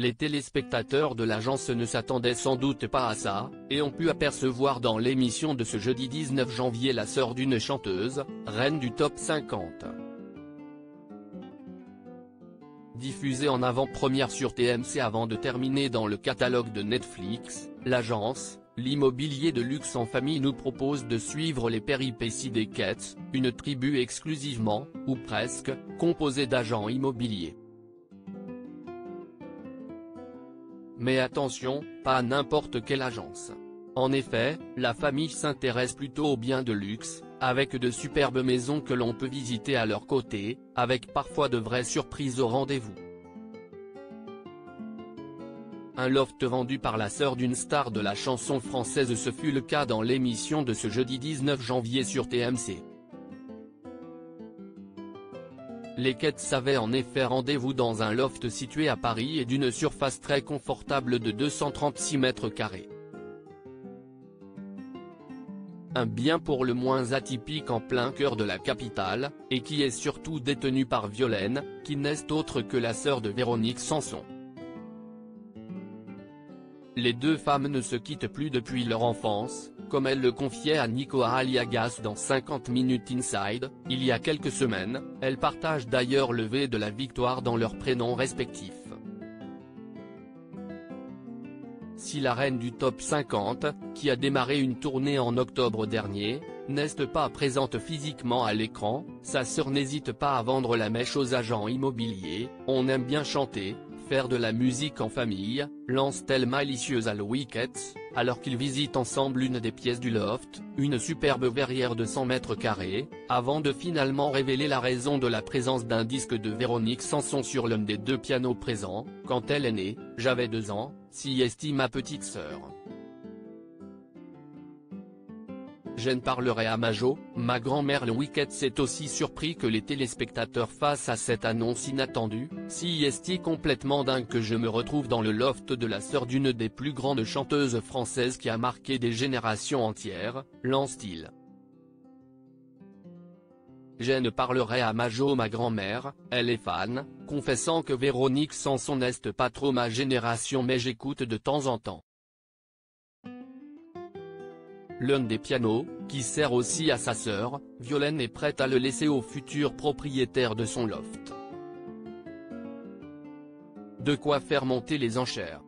Les téléspectateurs de l'agence ne s'attendaient sans doute pas à ça, et ont pu apercevoir dans l'émission de ce jeudi 19 janvier la sœur d'une chanteuse, reine du top 50. Diffusée en avant-première sur TMC avant de terminer dans le catalogue de Netflix, l'agence, l'immobilier de luxe en famille nous propose de suivre les péripéties des Kets, une tribu exclusivement, ou presque, composée d'agents immobiliers. Mais attention, pas n'importe quelle agence. En effet, la famille s'intéresse plutôt aux biens de luxe, avec de superbes maisons que l'on peut visiter à leur côté, avec parfois de vraies surprises au rendez-vous. Un loft vendu par la sœur d'une star de la chanson française, ce fut le cas dans l'émission de ce jeudi 19 janvier sur TMC. Les Kets avaient en effet rendez-vous dans un loft situé à Paris et d'une surface très confortable de 236 mètres carrés. Un bien pour le moins atypique en plein cœur de la capitale, et qui est surtout détenu par Violaine, qui n'est autre que la sœur de Véronique Sanson. Les deux femmes ne se quittent plus depuis leur enfance, comme elle le confiait à Nico Aliagas dans 50 Minutes Inside, il y a quelques semaines. Elles partagent d'ailleurs le V de la victoire dans leurs prénoms respectifs. Si la reine du top 50, qui a démarré une tournée en octobre dernier, n'est pas présente physiquement à l'écran, sa sœur n'hésite pas à vendre la mèche aux agents immobiliers. On aime bien chanter, faire de la musique en famille, lance-t-elle malicieuse à Louis Kets, alors qu'ils visitent ensemble une des pièces du loft, une superbe verrière de 100 mètres carrés, avant de finalement révéler la raison de la présence d'un disque de Véronique Sanson sur l'un des deux pianos présents. Quand elle est née, j'avais 2 ans, s'y estime ma petite sœur. J'en parlerai à Majo, ma grand-mère. Louis Kets est aussi surpris que les téléspectateurs face à cette annonce inattendue. Si est complètement dingue que je me retrouve dans le loft de la sœur d'une des plus grandes chanteuses françaises qui a marqué des générations entières, lance-t-il. J'en parlerai à Majo, ma grand-mère, elle est fan, confessant que Véronique Sanson n'est pas trop ma génération mais j'écoute de temps en temps. L'un des pianos, qui sert aussi à sa sœur, Violaine, est prête à le laisser au futur propriétaire de son loft. De quoi faire monter les enchères.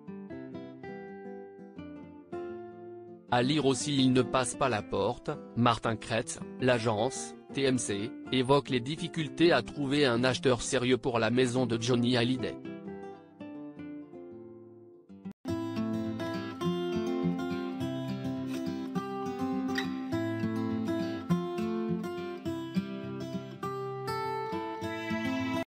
À lire aussi, il ne passe pas la porte. Martin Kretz, l'agence, TMC, évoque les difficultés à trouver un acheteur sérieux pour la maison de Johnny Hallyday.